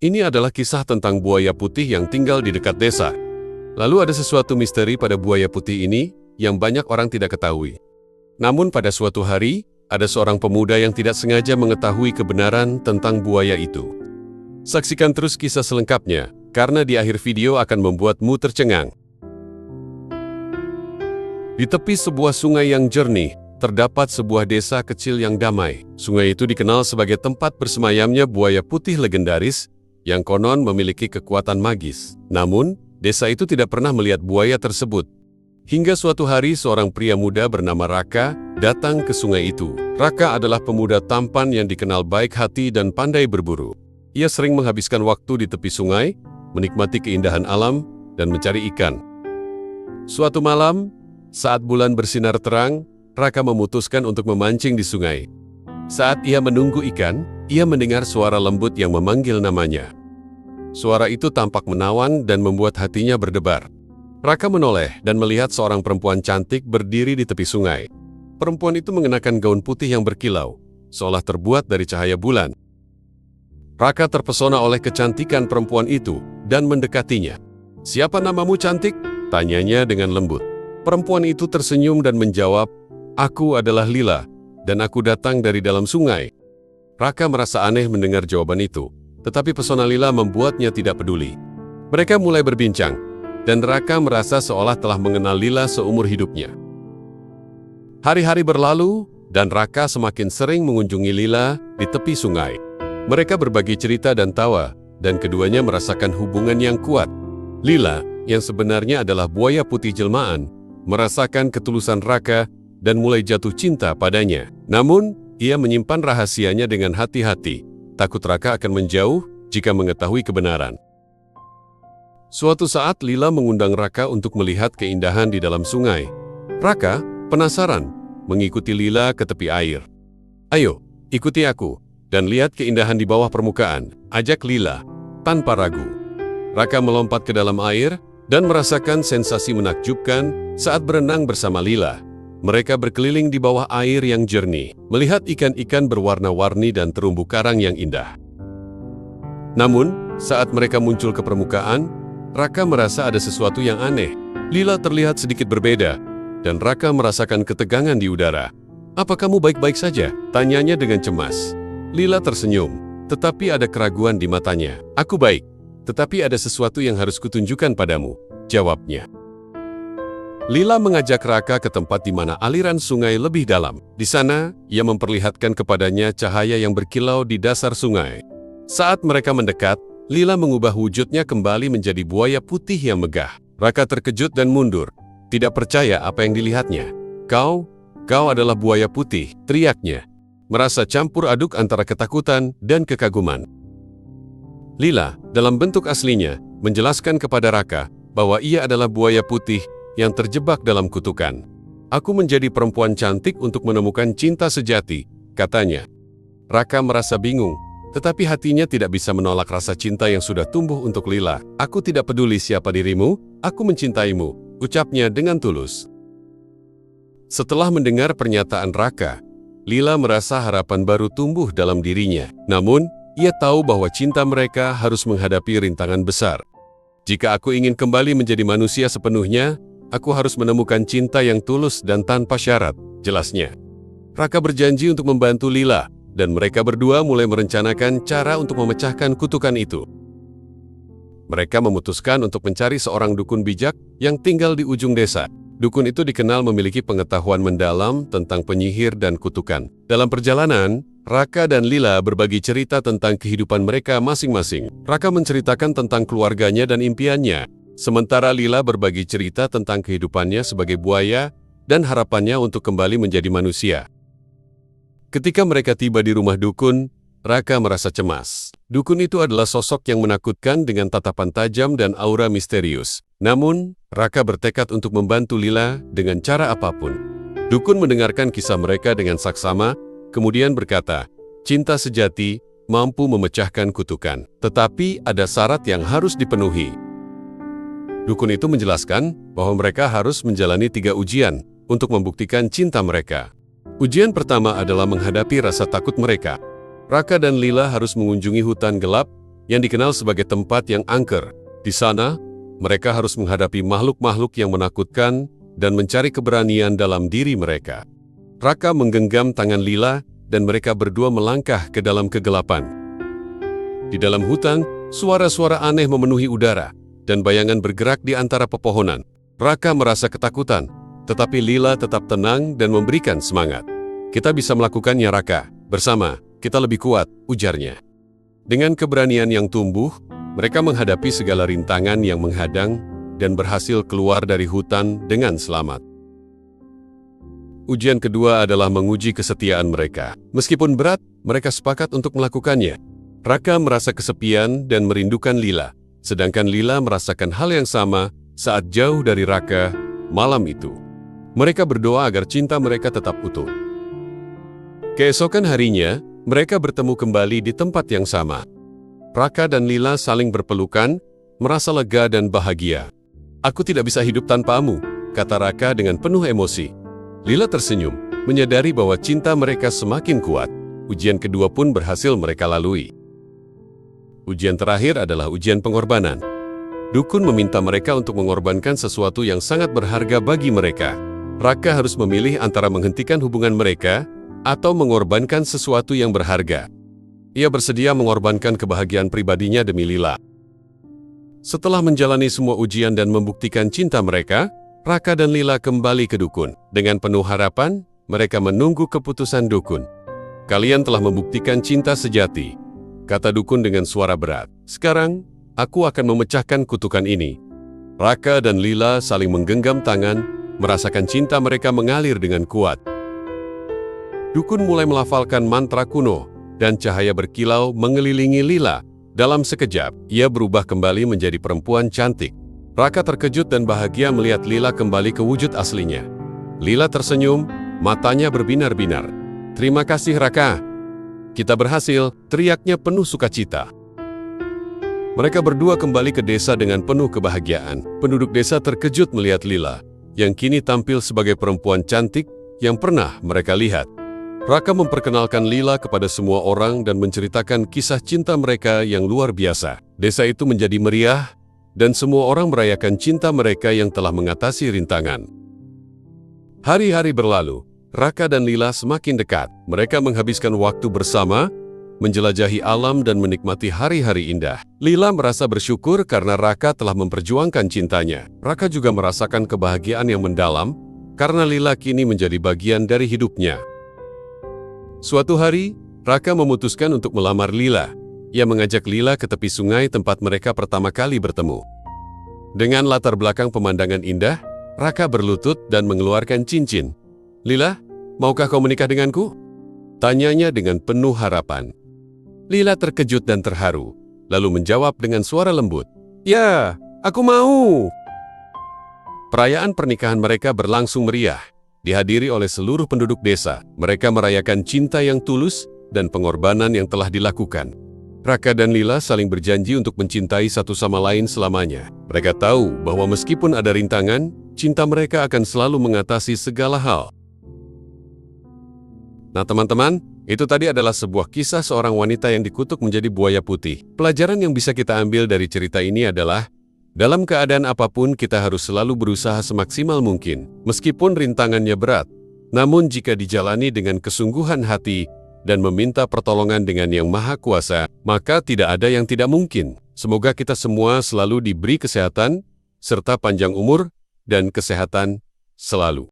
Ini adalah kisah tentang buaya putih yang tinggal di dekat desa. Lalu ada sesuatu misteri pada buaya putih ini yang banyak orang tidak ketahui. Namun pada suatu hari, ada seorang pemuda yang tidak sengaja mengetahui kebenaran tentang buaya itu. Saksikan terus kisah selengkapnya, karena di akhir video akan membuatmu tercengang. Di tepi sebuah sungai yang jernih, terdapat sebuah desa kecil yang damai. Sungai itu dikenal sebagai tempat bersemayamnya buaya putih legendaris yang konon memiliki kekuatan magis. Namun, desa itu tidak pernah melihat buaya tersebut. Hingga suatu hari seorang pria muda bernama Raka datang ke sungai itu. Raka adalah pemuda tampan yang dikenal baik hati dan pandai berburu. Ia sering menghabiskan waktu di tepi sungai, menikmati keindahan alam, dan mencari ikan. Suatu malam, saat bulan bersinar terang, Raka memutuskan untuk memancing di sungai. Saat ia menunggu ikan, ia mendengar suara lembut yang memanggil namanya. Suara itu tampak menawan dan membuat hatinya berdebar. Raka menoleh dan melihat seorang perempuan cantik berdiri di tepi sungai. Perempuan itu mengenakan gaun putih yang berkilau, seolah terbuat dari cahaya bulan. Raka terpesona oleh kecantikan perempuan itu dan mendekatinya. "Siapa namamu, cantik?" tanyanya dengan lembut. Perempuan itu tersenyum dan menjawab, "Aku adalah Lila, dan aku datang dari dalam sungai." Raka merasa aneh mendengar jawaban itu, tetapi pesona Lila membuatnya tidak peduli. Mereka mulai berbincang, dan Raka merasa seolah telah mengenal Lila seumur hidupnya. Hari-hari berlalu, dan Raka semakin sering mengunjungi Lila di tepi sungai. Mereka berbagi cerita dan tawa, dan keduanya merasakan hubungan yang kuat. Lila, yang sebenarnya adalah buaya putih jelmaan, merasakan ketulusan Raka dan mulai jatuh cinta padanya. Namun, ia menyimpan rahasianya dengan hati-hati. Takut Raka akan menjauh jika mengetahui kebenaran. Suatu saat Lila mengundang Raka untuk melihat keindahan di dalam sungai. Raka penasaran mengikuti Lila ke tepi air. "Ayo, ikuti aku dan lihat keindahan di bawah permukaan," ajak Lila tanpa ragu. Raka melompat ke dalam air dan merasakan sensasi menakjubkan saat berenang bersama Lila. Mereka berkeliling di bawah air yang jernih, melihat ikan-ikan berwarna-warni dan terumbu karang yang indah. Namun, saat mereka muncul ke permukaan, Raka merasa ada sesuatu yang aneh. Lila terlihat sedikit berbeda, dan Raka merasakan ketegangan di udara. "Apa kamu baik-baik saja?" tanyanya dengan cemas. Lila tersenyum, tetapi ada keraguan di matanya. "Aku baik, tetapi ada sesuatu yang harus kutunjukkan padamu," jawabnya. Lila mengajak Raka ke tempat di mana aliran sungai lebih dalam. Di sana, ia memperlihatkan kepadanya cahaya yang berkilau di dasar sungai. Saat mereka mendekat, Lila mengubah wujudnya kembali menjadi buaya putih yang megah. Raka terkejut dan mundur, tidak percaya apa yang dilihatnya. Kau adalah buaya putih," teriaknya, merasa campur aduk antara ketakutan dan kekaguman. Lila, dalam bentuk aslinya, menjelaskan kepada Raka bahwa ia adalah buaya putih yang terjebak dalam kutukan. "Aku menjadi perempuan cantik untuk menemukan cinta sejati," katanya. Raka merasa bingung, tetapi hatinya tidak bisa menolak rasa cinta yang sudah tumbuh untuk Lila. "Aku tidak peduli siapa dirimu, aku mencintaimu," ucapnya dengan tulus. Setelah mendengar pernyataan Raka, Lila merasa harapan baru tumbuh dalam dirinya. Namun, ia tahu bahwa cinta mereka harus menghadapi rintangan besar. "Jika aku ingin kembali menjadi manusia sepenuhnya, aku harus menemukan cinta yang tulus dan tanpa syarat," jelasnya. Raka berjanji untuk membantu Lila, dan mereka berdua mulai merencanakan cara untuk memecahkan kutukan itu. Mereka memutuskan untuk mencari seorang dukun bijak yang tinggal di ujung desa. Dukun itu dikenal memiliki pengetahuan mendalam tentang penyihir dan kutukan. Dalam perjalanan, Raka dan Lila berbagi cerita tentang kehidupan mereka masing-masing. Raka menceritakan tentang keluarganya dan impiannya, sementara Lila berbagi cerita tentang kehidupannya sebagai buaya dan harapannya untuk kembali menjadi manusia. Ketika mereka tiba di rumah dukun, Raka merasa cemas. Dukun itu adalah sosok yang menakutkan dengan tatapan tajam dan aura misterius. Namun, Raka bertekad untuk membantu Lila dengan cara apapun. Dukun mendengarkan kisah mereka dengan saksama, kemudian berkata, "Cinta sejati mampu memecahkan kutukan, tetapi ada syarat yang harus dipenuhi." Dukun itu menjelaskan bahwa mereka harus menjalani 3 ujian untuk membuktikan cinta mereka. Ujian pertama adalah menghadapi rasa takut mereka. Raka dan Lila harus mengunjungi hutan gelap yang dikenal sebagai tempat yang angker. Di sana, mereka harus menghadapi makhluk-makhluk yang menakutkan dan mencari keberanian dalam diri mereka. Raka menggenggam tangan Lila dan mereka berdua melangkah ke dalam kegelapan. Di dalam hutan, suara-suara aneh memenuhi udara dan bayangan bergerak di antara pepohonan. Raka merasa ketakutan, tetapi Lila tetap tenang dan memberikan semangat. "Kita bisa melakukannya, Raka. Bersama, kita lebih kuat," ujarnya. Dengan keberanian yang tumbuh, mereka menghadapi segala rintangan yang menghadang dan berhasil keluar dari hutan dengan selamat. Ujian kedua adalah menguji kesetiaan mereka. Meskipun berat, mereka sepakat untuk melakukannya. Raka merasa kesepian dan merindukan Lila, sedangkan Lila merasakan hal yang sama saat jauh dari Raka malam itu. Mereka berdoa agar cinta mereka tetap utuh. Keesokan harinya, mereka bertemu kembali di tempat yang sama. Raka dan Lila saling berpelukan, merasa lega dan bahagia. "Aku tidak bisa hidup tanpamu," kata Raka dengan penuh emosi. Lila tersenyum, menyadari bahwa cinta mereka semakin kuat. Ujian kedua pun berhasil mereka lalui. Ujian terakhir adalah ujian pengorbanan. Dukun meminta mereka untuk mengorbankan sesuatu yang sangat berharga bagi mereka. Raka harus memilih antara menghentikan hubungan mereka atau mengorbankan sesuatu yang berharga. Ia bersedia mengorbankan kebahagiaan pribadinya demi Lila. Setelah menjalani semua ujian dan membuktikan cinta mereka, Raka dan Lila kembali ke dukun. Dengan penuh harapan, mereka menunggu keputusan dukun. "Kalian telah membuktikan cinta sejati," kata dukun dengan suara berat. "Sekarang, aku akan memecahkan kutukan ini." Raka dan Lila saling menggenggam tangan, merasakan cinta mereka mengalir dengan kuat. Dukun mulai melafalkan mantra kuno, dan cahaya berkilau mengelilingi Lila. Dalam sekejap, ia berubah kembali menjadi perempuan cantik. Raka terkejut dan bahagia melihat Lila kembali ke wujud aslinya. Lila tersenyum, matanya berbinar-binar. "Terima kasih, Raka. Kita berhasil," teriaknya penuh sukacita. Mereka berdua kembali ke desa dengan penuh kebahagiaan. Penduduk desa terkejut melihat Lila, yang kini tampil sebagai perempuan cantik yang pernah mereka lihat. Raka memperkenalkan Lila kepada semua orang dan menceritakan kisah cinta mereka yang luar biasa. Desa itu menjadi meriah, dan semua orang merayakan cinta mereka yang telah mengatasi rintangan. Hari-hari berlalu, Raka dan Lila semakin dekat. Mereka menghabiskan waktu bersama, menjelajahi alam dan menikmati hari-hari indah. Lila merasa bersyukur karena Raka telah memperjuangkan cintanya. Raka juga merasakan kebahagiaan yang mendalam, karena Lila kini menjadi bagian dari hidupnya. Suatu hari, Raka memutuskan untuk melamar Lila. Ia mengajak Lila ke tepi sungai tempat mereka pertama kali bertemu. Dengan latar belakang pemandangan indah, Raka berlutut dan mengeluarkan cincin. "Lila, maukah kau menikah denganku?" tanyanya dengan penuh harapan. Lila terkejut dan terharu, lalu menjawab dengan suara lembut, "Ya, aku mau." Perayaan pernikahan mereka berlangsung meriah. Dihadiri oleh seluruh penduduk desa, mereka merayakan cinta yang tulus dan pengorbanan yang telah dilakukan. Raka dan Lila saling berjanji untuk mencintai satu sama lain selamanya. Mereka tahu bahwa meskipun ada rintangan, cinta mereka akan selalu mengatasi segala hal. Nah teman-teman, itu tadi adalah sebuah kisah seorang wanita yang dikutuk menjadi buaya putih. Pelajaran yang bisa kita ambil dari cerita ini adalah, dalam keadaan apapun kita harus selalu berusaha semaksimal mungkin, meskipun rintangannya berat. Namun jika dijalani dengan kesungguhan hati dan meminta pertolongan dengan Yang Maha Kuasa, maka tidak ada yang tidak mungkin. Semoga kita semua selalu diberi kesehatan, serta panjang umur dan kesehatan selalu.